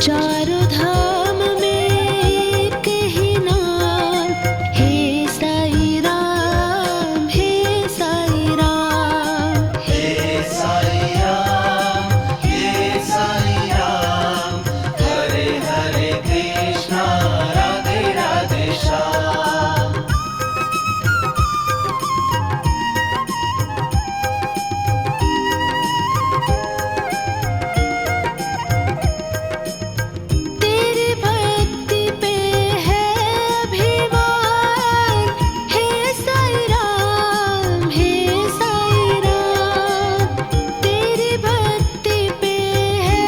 चारों धाम में एक ही नाम, हे साईं राम, हे साईं राम, हे साईं राम, हे साईं राम, हरे हरे कृष्णा राधे राधे श्याम। तेरी भक्ति पे है अभिमान, हे साईं राम, हे साईं राम, तेरी भक्ति पे है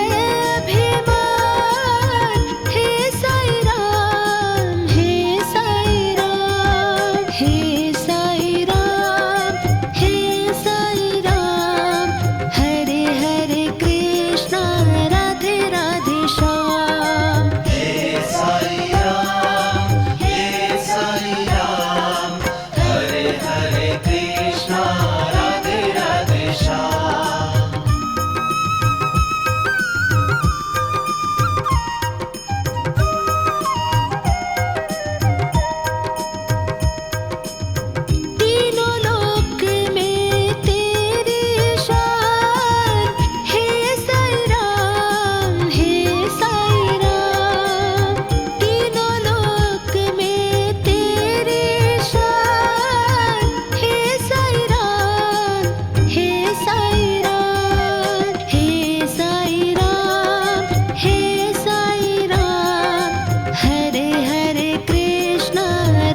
अभिमान, हे साईं राम, हे साईं राम, हे साईं राम, हे साईं राम, हरे हरे कृष्णा राधे राधे श्याम। हे साईं राम, हे साईं राम, हरे हरे कृष्णा राधे राधे श्याम। तीनों लोक में तेरी शान, हे साईं राम, हे साईं राम, तीनों लोक में तेरी शान, हे साईं राम, हे साईं राम, हे साईं राम, हे साईं राम, हरे हरे कृष्णा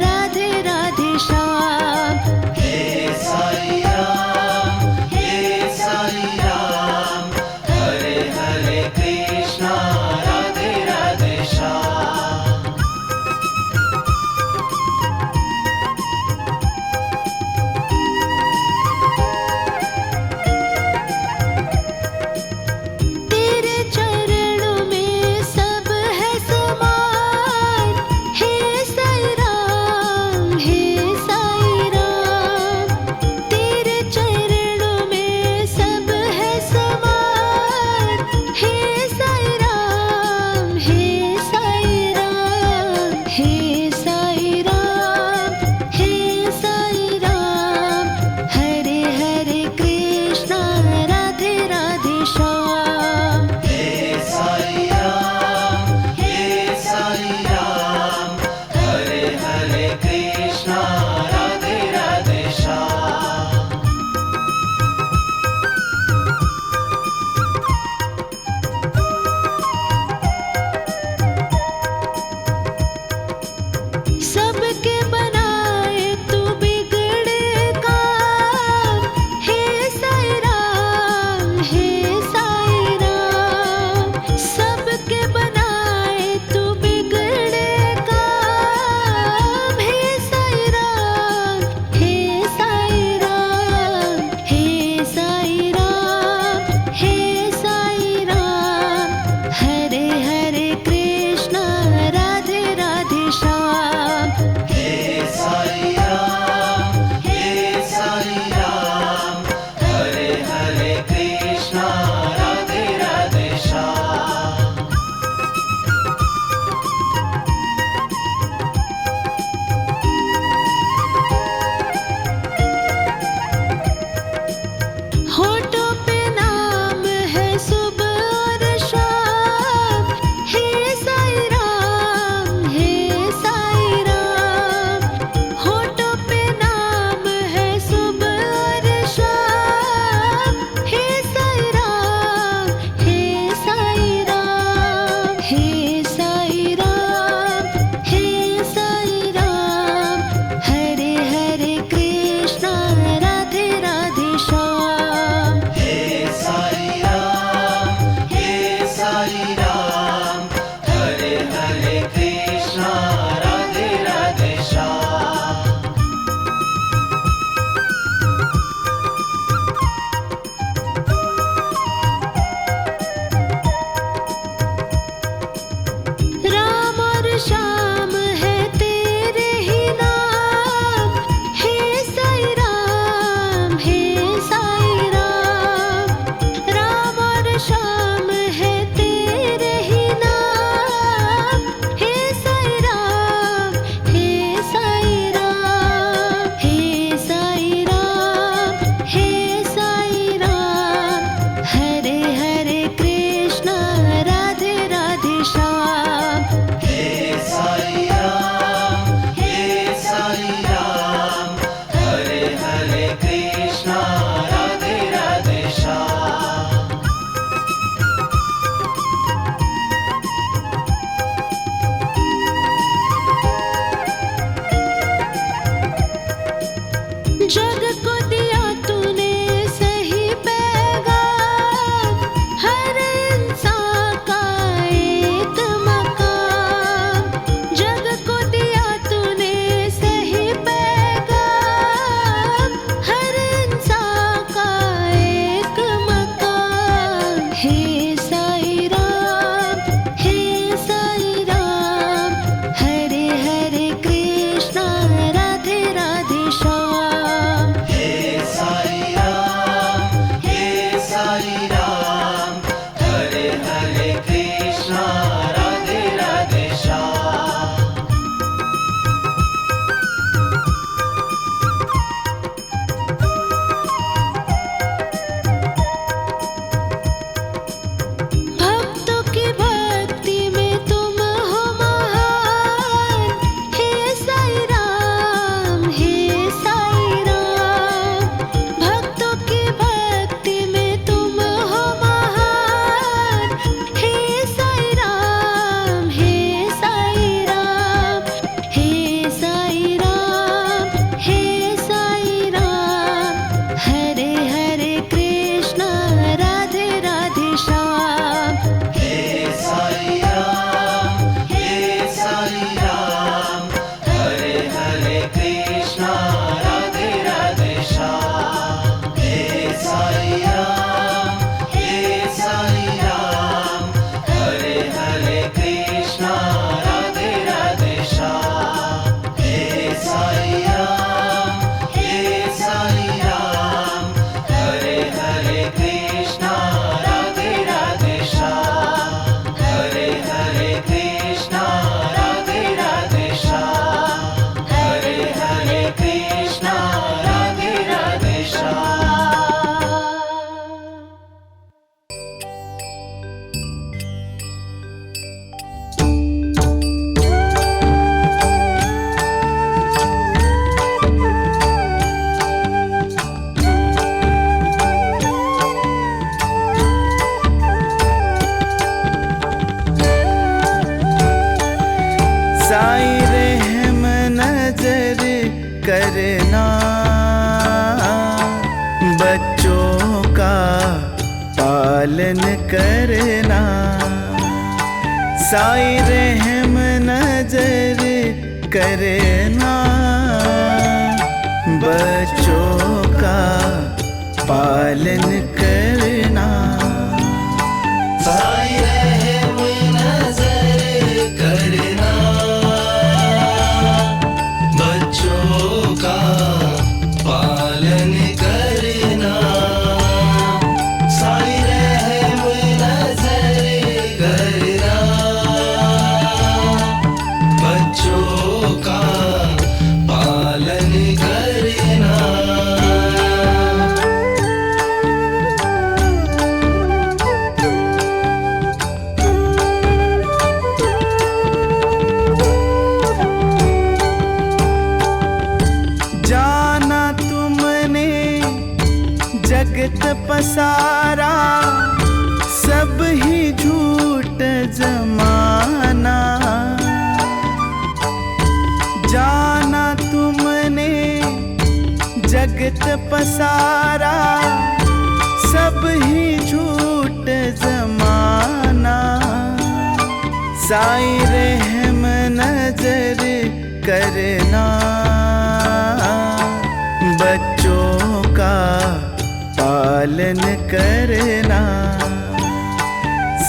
राधे राधे श्याम। हे साईं राम, हे साईं राम, हरे हरे कृष्णा राधे राधे श्याम। तेरे चरणों में सब है समान, हे साईं राम, हे साईं राम, तेरे चरणों में सब है समान, हे साईं राम, हे साईं राम, हे साईं राम, हे साईं राम, हरे हरे कृष्णा राधे राधे श्याम। हे साईं राम, हे साईं राम, हरे हरे कृष्णा राधे राधे श्याम। सबके बनाए तू बिगड़े काम, हे साईं राम, हे साईं राम, सबके बनाए तू बिगड़े काम, हे साईं राम, हे साईं राम, हे साईं राम, हे साईं राम, हरे हरे कृष्णा राधे राधे श्याम। हे साईं राम, हे साईं राम, हरे हरे कृष्णा राधे राधे श्याम। होठों पे नाम है सुबह और शाम, हे साईं राम, हे साईं राम, होठों पे नाम है सुबह और शाम, हे साईं राम, हे साईं राम, हे साईं राम, हे साईं राम, हरे हरे कृष्णा राधे राधे श्याम। हे साईं राम, हे साईं राम, हरे हरे कृष्णा राधे राधे श्याम। राम और श्याम है तेरे ही नाम, हे साईं राम, हे साईं राम, राम और श्याम है तेरे करना। साई रहम नजर करना, बच्चों का पालन करना। साई रहम नजर करना, बच्चों का पालन करना। साई रहम नजर करना, बच्चों का पालन करना। जाना तुमने जगत पसारा, सब ही झूठ जमाना। जाना तुमने जगत पसारा, सब ही झूठ जमाना। साई रहम नजर करना, बच्चों का पालन करना।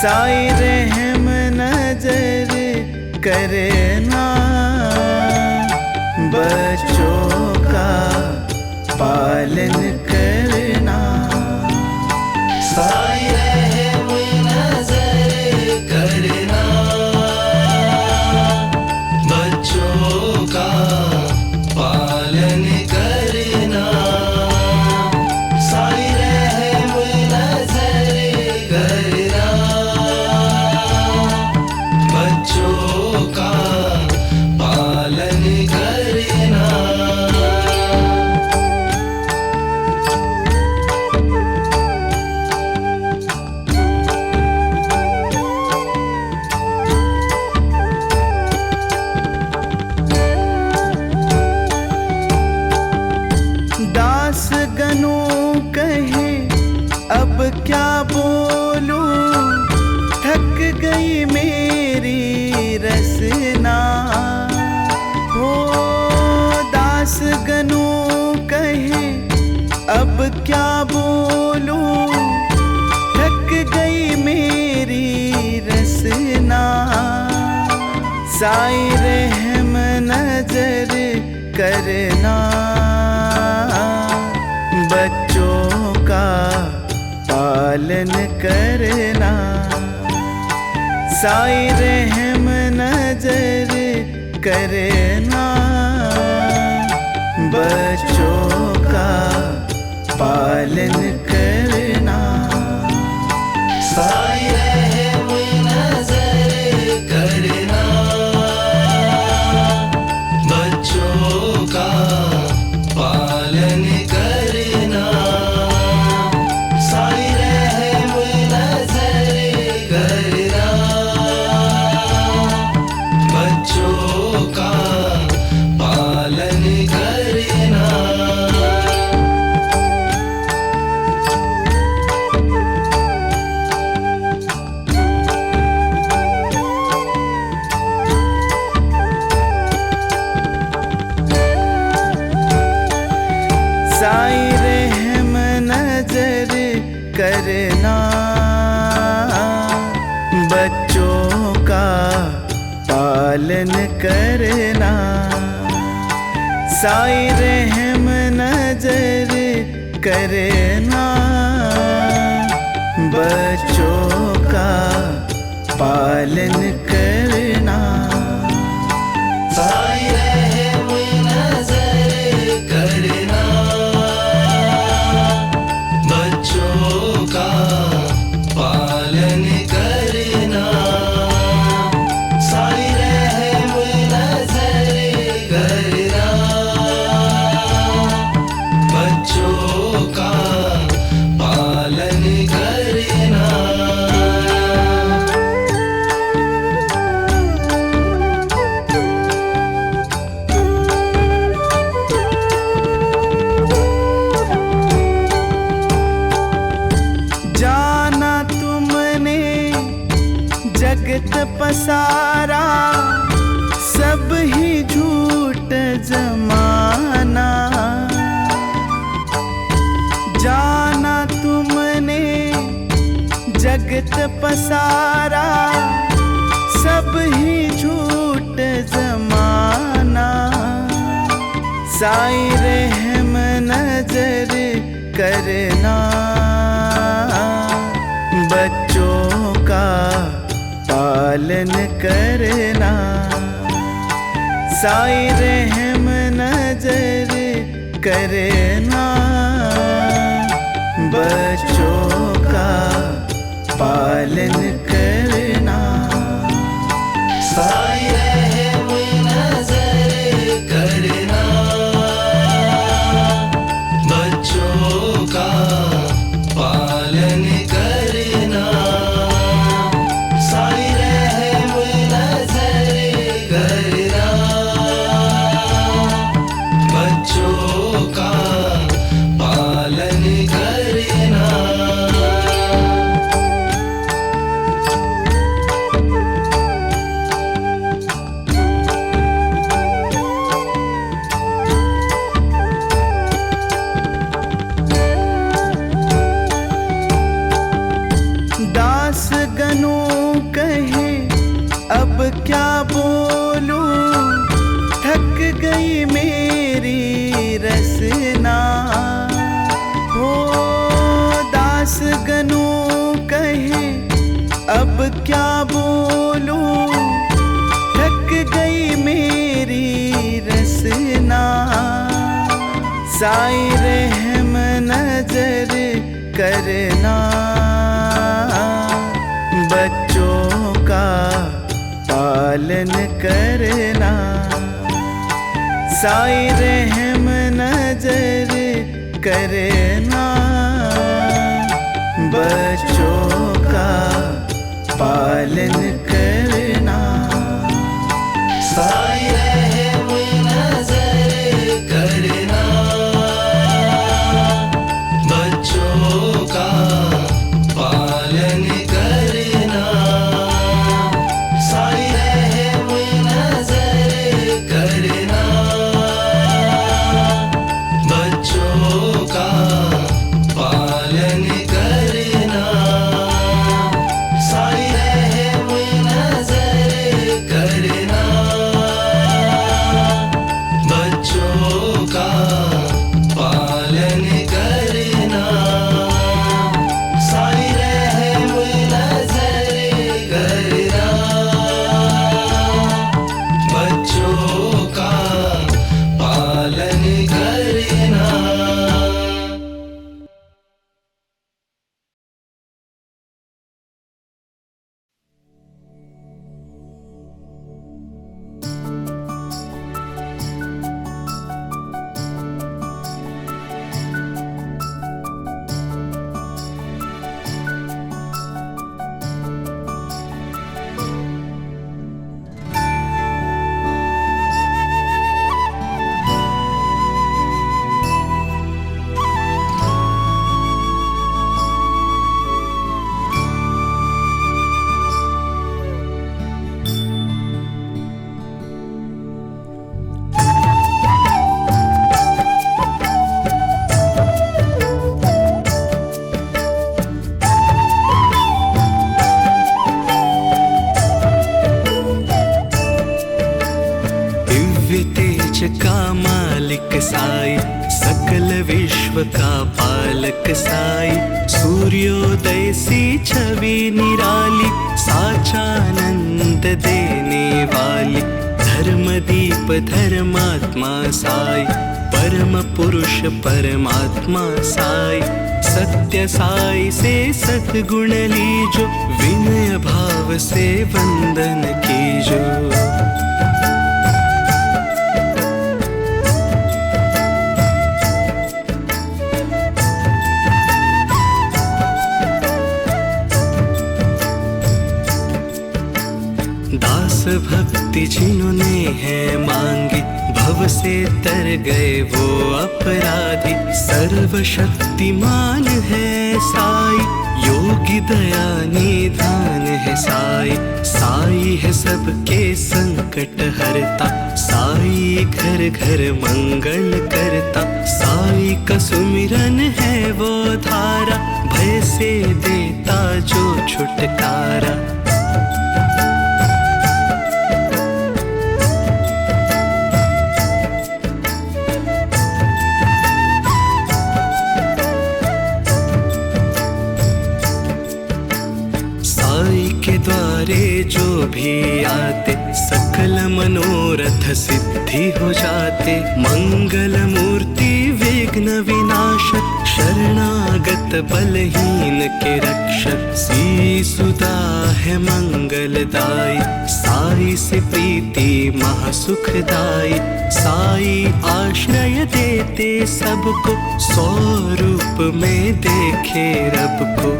साई रहम नजर करना, बच्चों का पालन करना। साई रहम नजर करना, बच्चों का पालन करना। साई रहम नजर करना, बच्चों का पालन करना। दास गनों कहे अब क्या बोलूं, थक गई मेरी रसना। हो दास गनों कहे अब क्या बोलूं, थक गई मेरी रसना। साई रहम नजर करना, बच्चों का पालन करना। साई रहम नजर करना, बच्चों का पालन करना। साई रहम नजर करना, बच्चों का पालन करना। साई रहम नजर करना, बच्चों का पालन करना। साई रहम नजर करना, बच्चों का पालन करना। साई रहम नजर करना, बच्चों का पालन करना। साई रहम नजर करना, बच्चों का पालन करना। साई रहम नजर करना, बच्चों का पालन करना। जगत पसारा, सब ही झूठ जमाना। जाना तुमने जगत पसारा, सब ही झूठ जमाना। साई रहम नजर करना, बच्चों का पालन करना। साई रहम नजर करना, बच्चों का पालन करना। साई रहम नजर करना, बच्चों का पालन करना। साई रहम नजर करना, बच्चों का पालन करना। दास गनों कहे अब क्या बोलूं, थक गई मेरी रसना। हो दास गनों कहे अब क्या बोलूं, थक गई मेरी रसना। साई रहम नजर करना, बच्चों का पालन करना। साई रहम नजर करना, बच्चों का पालन करना। साई रहम नजर करना, बच्चों का पालन करना। साई रहम नजर करना, बच्चों का पालन करना। साई रहम नजर करना, बच्चों का पालन करना। साई रहम नजर करना, बच्चों का पालन करना। का मालिक साई, सकल विश्व का पालक साई। सूर्योदय सी छवि निराली, साचानंद देने वाली। धर्म दीप धर्मात्मा साई, परम पुरुष परमात्मा साई। सत्य साई से सद्गुण लीजो, विनय भाव से वंदन कीजो। दास भक्ति जिन्होंने है मांगी, भव से तर गए वो अपराधी। सर्वशक्तिमान है साई, योगी दया निधान है साई। सबके संकट हरता, साई घर घर मंगल करता। साई का सुमिरन है वो धारा, भय से देता जो छुटकारा। के द्वारे जो भी आते, सकल मनोरथ सिद्धि हो जाते। मंगल मूर्ति विघ्न विनाशक, शरणागत बलहीन के रक्षक। सी सुधा है मंगलदाई, साई से प्रीति महासुखदाई। साई आश्रय देते सबको, स्वरूप में देखे रब को।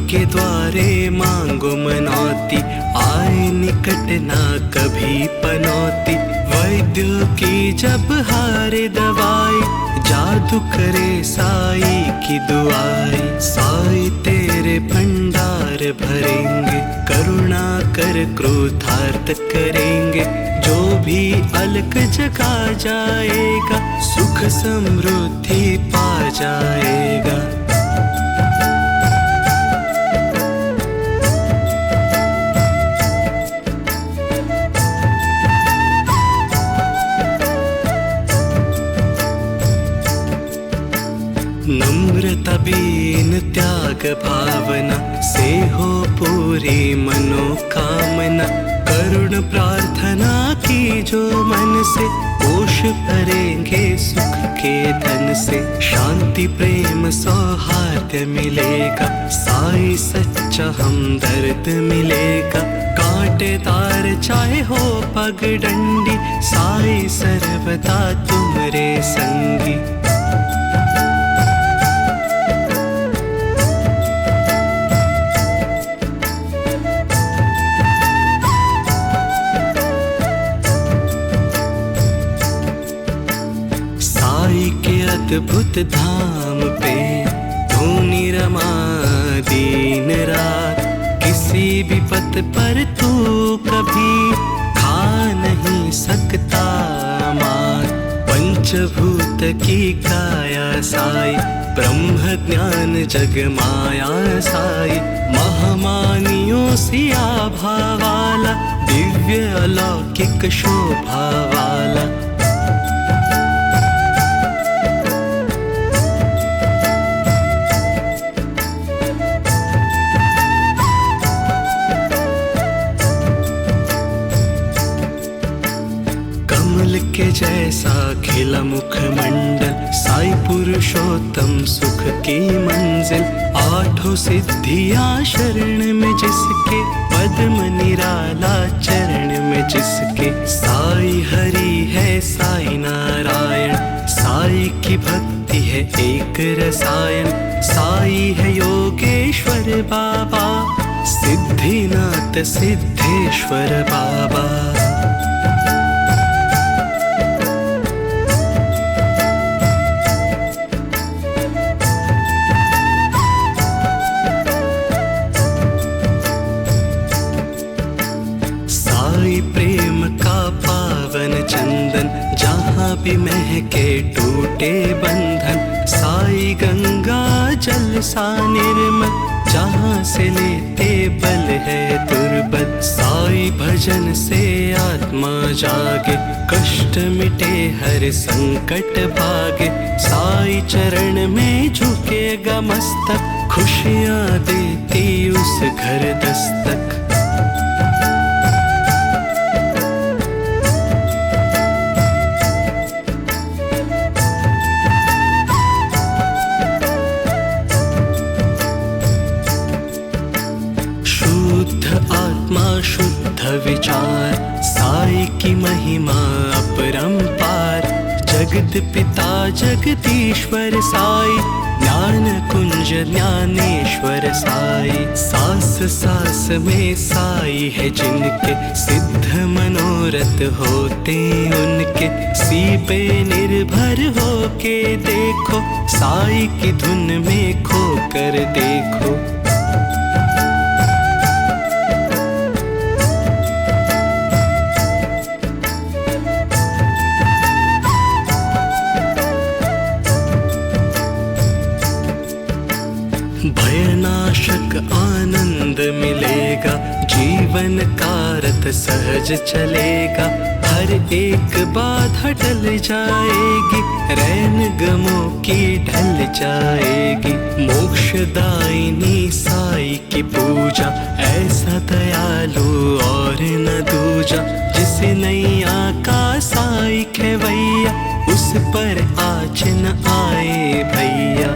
के द्वारे मांगो मनौती, आए निकट ना कभी पनौती। वैद्य की जब हारे दवाई, जादू करे साई की दुआई। साई तेरे भंडार भरेंगे, करुणा कर क्रोधार्थ करेंगे। जो भी अलग जगा जाएगा, सुख समृद्धि पा जाएगा। नम्रता बीन त्याग भावना, से हो पूरी मनोकामना। करुण प्रार्थना की जो मन से, कोश भरेंगे सुख के धन से। शांति प्रेम सौहार्द मिलेगा, साई सच्चा हमदर्द मिलेगा। कांटेदार चाहे हो पगडंडी, साई सर्वदा तुमरे संगी। अद्भुत धाम पे धूनी रमा दिन रात। किसी भी पथ पर तू कभी खा नहीं सकता मार। पंचभूत की काया साई, ब्रह्म ज्ञान जग माया साई। महामानियों सी आभा वाला, दिव्य अलौकिक शोभा वाला। के जैसा खिला मुखमंडल, साई पुरुषोत्तम सुख की मंजिल। आठों सिद्धियां शरण में जिसके, पद्म निराला चरण में जिसके। साई हरि है साई नारायण, साई की भक्ति है एक रसायन। साई है योगेश्वर बाबा, सिद्धिनाथ सिद्धेश्वर बाबा। प्रेम का पावन चंदन, जहाँ भी महके टूटे बंधन। साई गंगा जल सा निर्मल, जहाँ से लेते बल है दुर्बल। साई भजन से आत्मा जागे, कष्ट मिटे हर संकट भागे। साई चरण में झुकेगा मस्तक, खुशियाँ देती उस घर दस्तक। शुद्ध विचार, साई की महिमा अपरंपार। जगत पिता जगदीश्वर साई, ज्ञान कुंज ज्ञानेश्वर साई। सास सास में साई है जिनके, सिद्ध मन होते उनके, सी पे निर्भर होके देखो, साई की धुन में खो कर देखो। भयनाशक आनंद मिलेगा, जीवन का रथ सहज चलेगा, हर एक बाधा टल जाएगी, रैन गमों की ढल जाएगी। मोक्षदायिनी साई की पूजा, ऐसा दयालु और न दूजा, जिसे नैया का साई खेवैया, उस पर आज न आए भैया।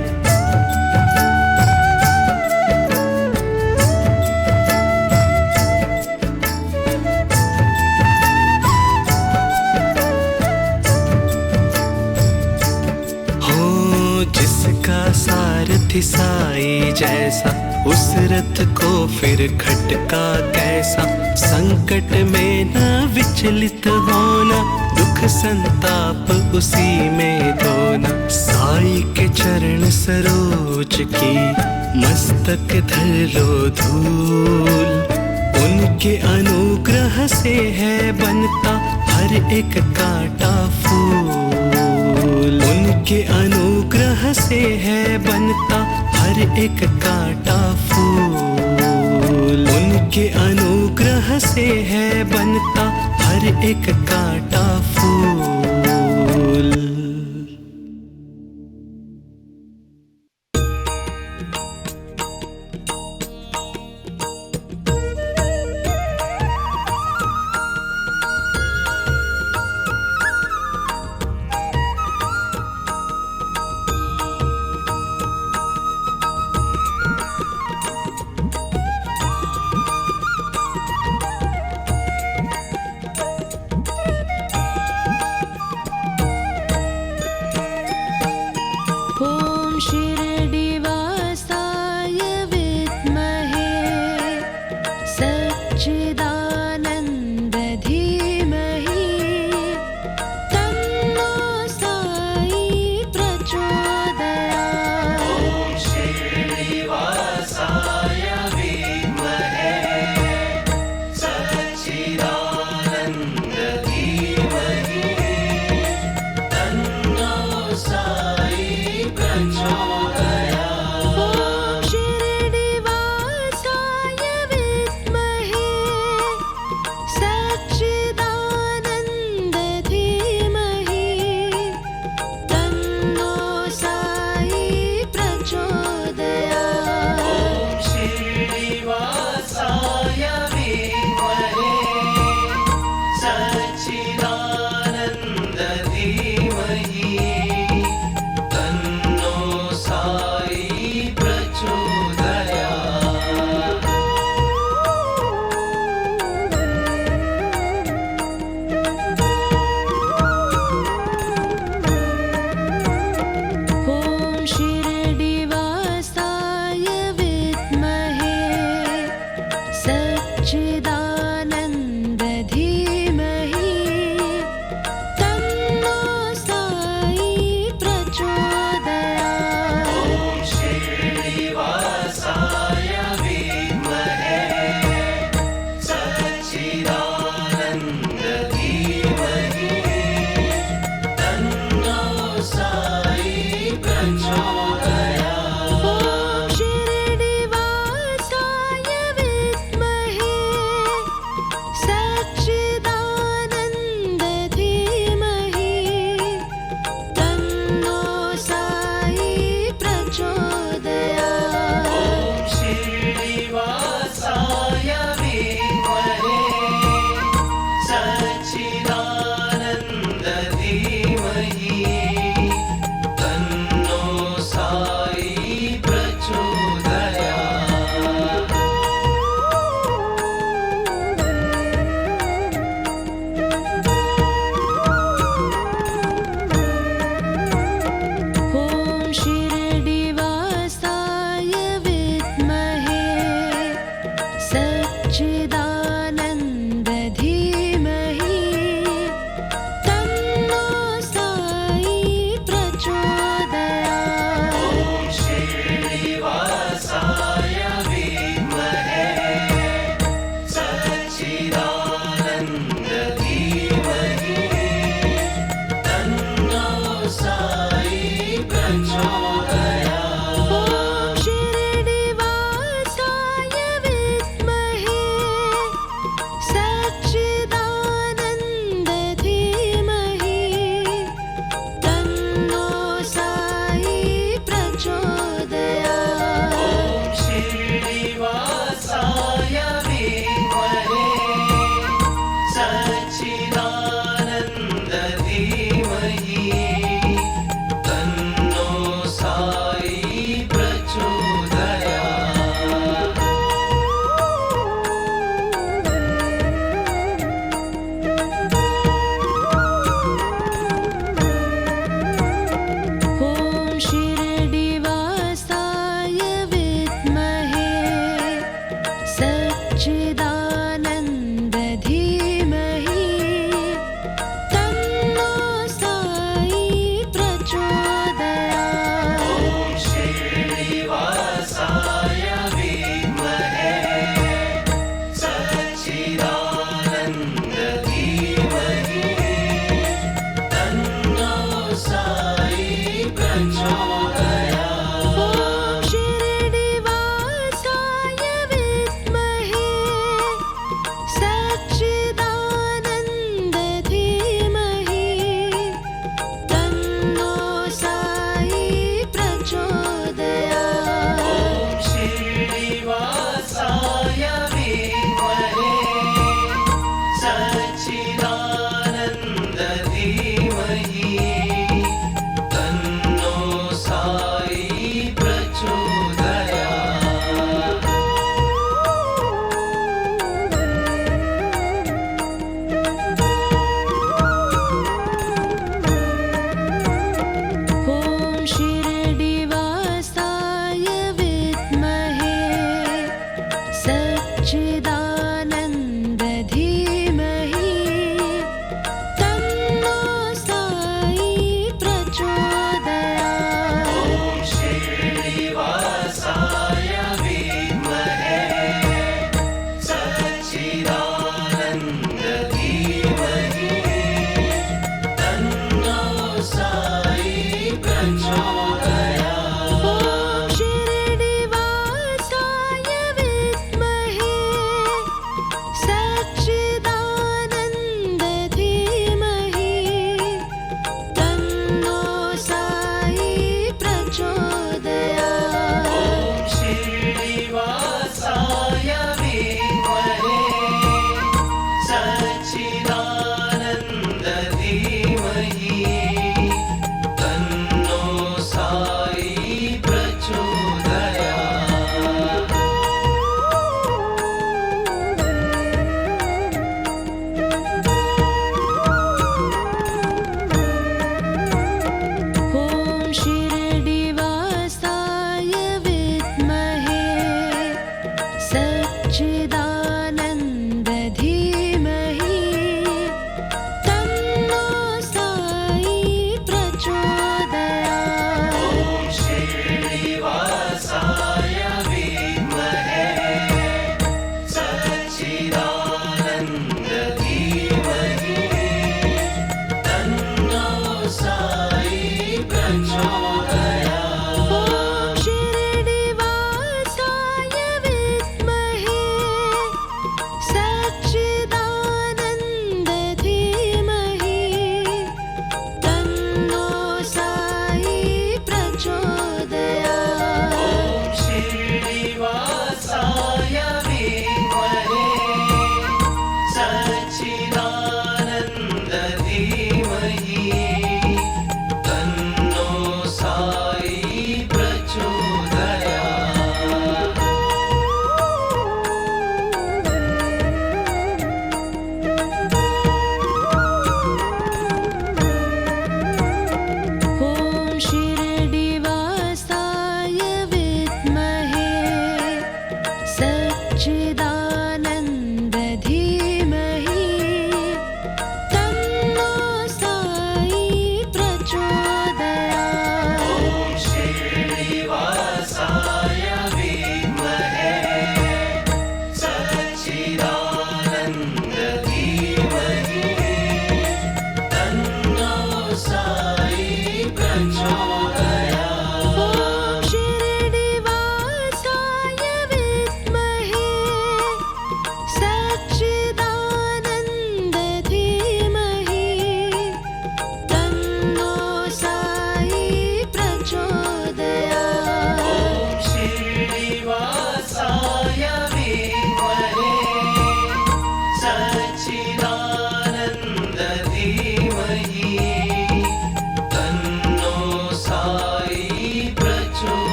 सारथी साई जैसा, उस रथ को फिर खटका कैसा, संकट में न विचलित होना, दुख संताप उसी में धोना। साई के चरण सरोज की, मस्तक धर लो धूल, उनके अनुग्रह से है बनता हर एक कांटा फूल, उनके अनुग्रह से है बनता हर एक कांटा फूल, उनके अनुग्रह से है बनता हर एक कांटा फूल।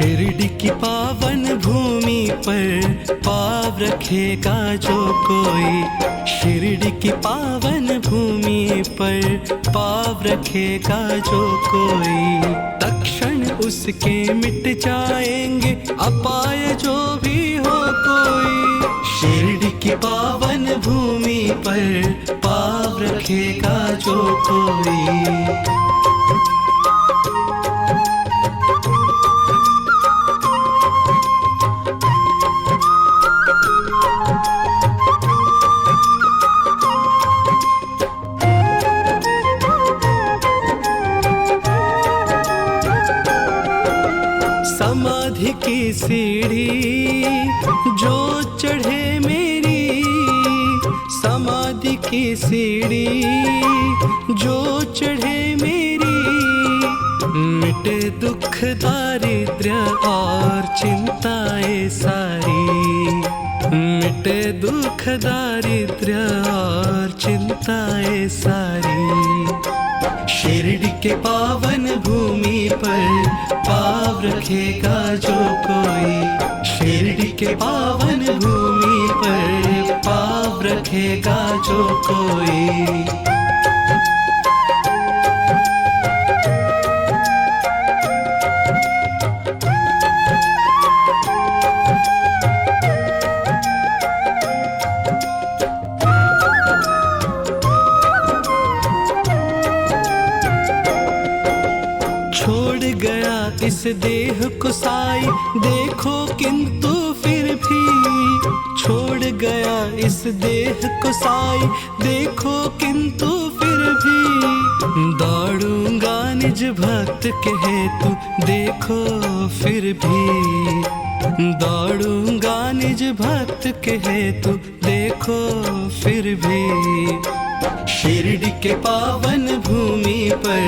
शिरडी की पावन भूमि पर पाव रखेगा जो कोई, शिरडी की पावन भूमि पर पाव रखेगा जो कोई, तत्क्षण उसके मिट जाएंगे अपाय जो भी हो कोई। शिरडी की पावन भूमि पर पाव रखेगा जो कोई। समाधि की सीढ़ी जो चढ़े मेरी, समाधि की सीढ़ी जो चढ़े मेरी, मिटे दुख दारिद्र्य और चिंताएं सारी, मिटे दुख दारिद्र्य और चिंताएं सारी। शिरडी के पावन भूमि पर पाव रखेगा जो कोई, शिरडी के पावन भूमि पर पाव रखेगा जो कोई। छोड़ गया इस देह को साई देखो किंतु फिर भी, छोड़ गया इस देह को साई देखो किंतु फिर भी, दौड़ूंगा निज भक्त के हेतु देखो फिर भी, दौड़ूंगा निज भक्त के हेतु देखो फिर भी। शिरडी के पावन भूमि पर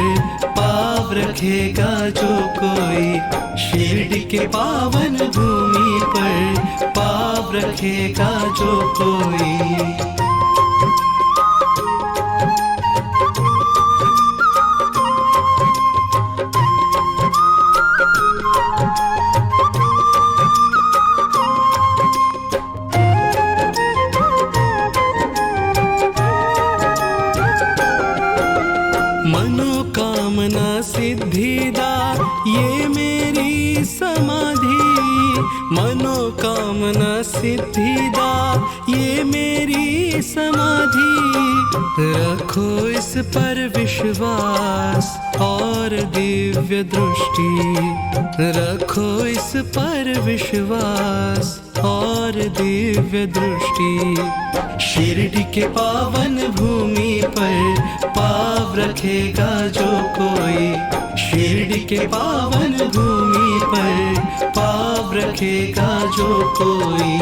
पाव रखेगा जो कोई, शिरडी के पावन भूमि पर पाव रखेगा जो कोई। मनोकामना सिद्धिदा ये मेरी समाधि, मनोकामना सिद्धिदा ये मेरी समाधि, रखो इस पर विश्वास और दिव्य दृष्टि, रखो इस पर विश्वास और दिव्य दृष्टि। शिरडी के पावन भूमि पर पाव रखेगा जो कोई, शिरडी के पावन भूमि पर पाव रखेगा जो कोई।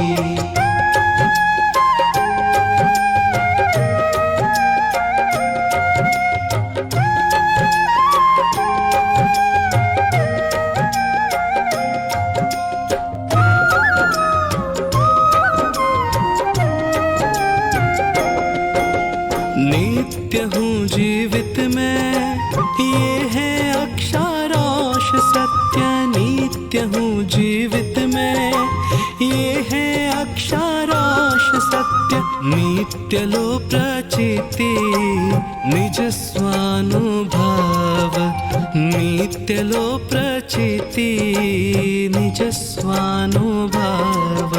नित्य हूँ जीवित मैं ये है अक्षरांश सत्य, नित्य हूँ जीवित मैं ये है अक्षरांश सत्य, नित्य लो प्रचिति निज स्वानुभाव, नित्य लो प्रचिति निज स्वानुभाव।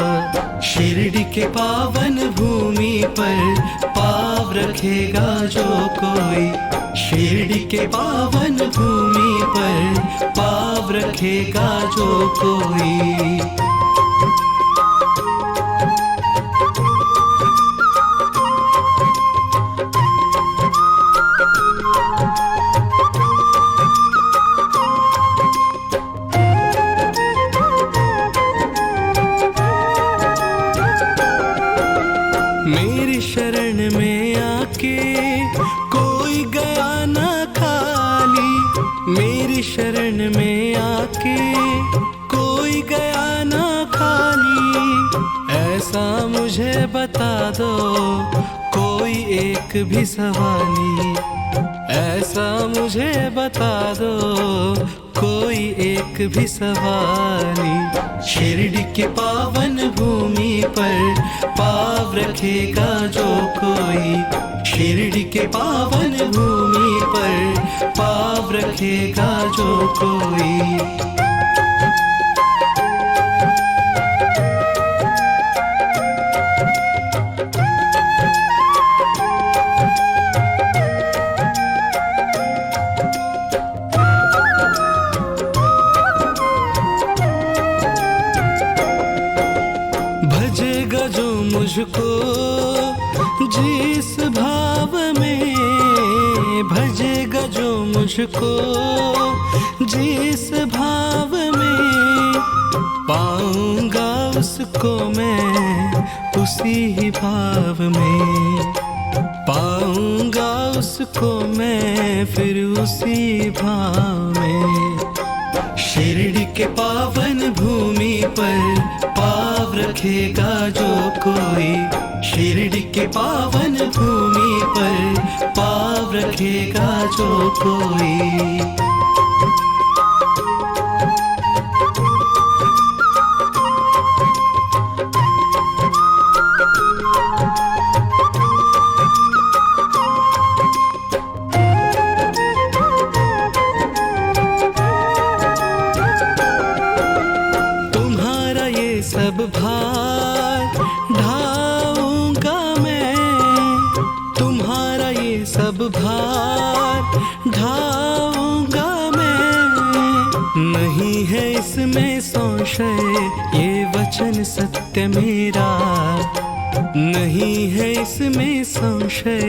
शिरडी के पावन भूमि पर पाव रखेगा जो कोई, शिरडी के पावन भूमि पर पाव रखेगा जो कोई। मेरी शरण में आके कोई गया ना खाली, मेरी शरण में आके कोई गया ना खाली, ऐसा मुझे बता दो कोई एक भी सवाली, ऐसा मुझे बता दो कोई एक भी सवाली। शिरडी के पावन भूमि पर पाव रखेगा जो कोई, शिरडी के पावन भूमि पर पाव रखेगा जो कोई। भजेगा जो मुझको जिस भाव में, भजेगा जो मुझको जिस भाव में, पाऊंगा उसको मैं उसी ही भाव में, पाऊंगा उसको मैं फिर उसी भाव में। शिरडी के पावन भूमि पर पाव रखेगा जो कोई, शिरडी के पावन भूमि पर पाव रखेगा जो कोई। सब भार ढाऊंगा मैं, तुम्हारा ये सब भार ढाऊंगा मैं। नहीं है इसमें संशय ये वचन सत्य मेरा, नहीं है इसमें संशय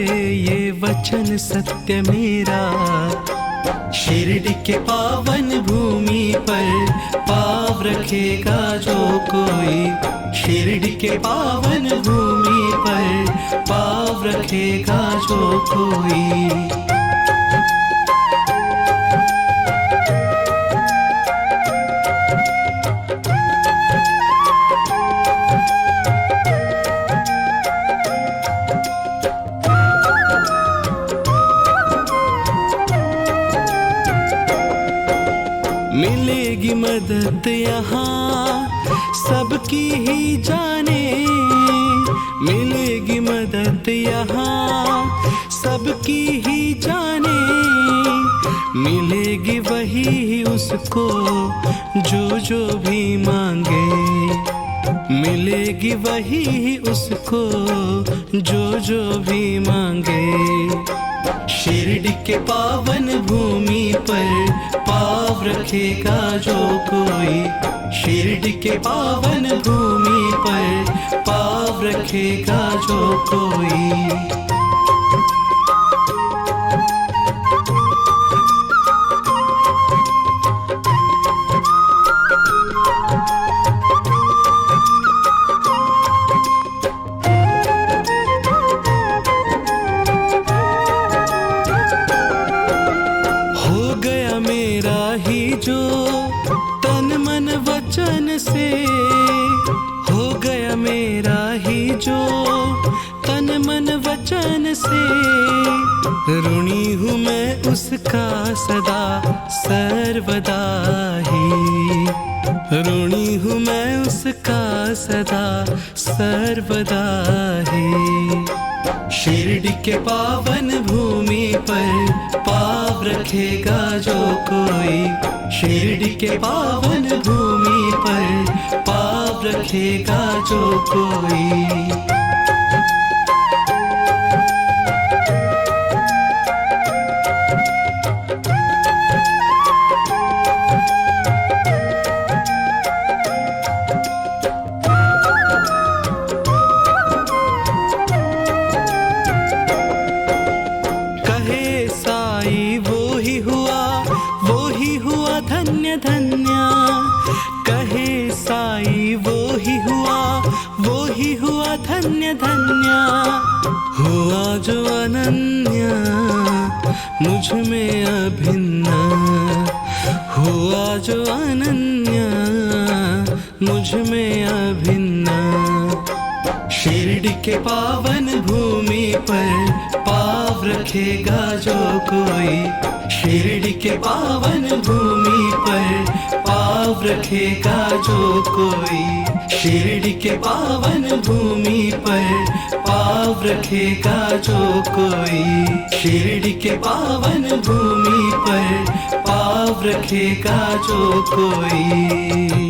ये वचन सत्य मेरा। शिरडी के पावन भूमि पर पाव रखेगा जो कोई, शिरडी के पावन भूमि पर पाव रखेगा जो कोई। मिलेगी मदद यहाँ सबकी ही जाने, मिलेगी मदद यहाँ सबकी ही जाने, मिलेगी वही उसको जो भी मांगे, मिलेगी वही उसको जो भी मांगे। शिरडी के पावन भूमि पर पाव रखेगा जो कोई, शिरडी के पावन भूमि पर पाव रखेगा जो कोई। मेरा ही जो तन मन वचन से, हो गया मेरा ही जो तन मन वचन से, ऋणी हूँ मैं उसका सदा सर्वदा ही, ऋणी हूँ मैं उसका सदा सर्वदा ही। शिरडी के पावन भूमि पर पाव रखेगा जो कोई, शिरडी के पावन भूमि पर पाव रखेगा जो कोई। धन्य धन्य कहे साई, वो ही हुआ धन्य धन्य। हुआ जो अनन्य मुझ में अभिन्न, हुआ जो अनन्य मुझ में अभिन्न। शिरडी के पावन भूमि पर पाव रखेगा जो कोई, शिरडी के पावन भूमि पर पाँव रखेगा जो कोई, शिरडी के पावन भूमि पर पाँव रखेगा जो कोई, शिरडी के पावन भूमि पर पाँव रखेगा जो कोई।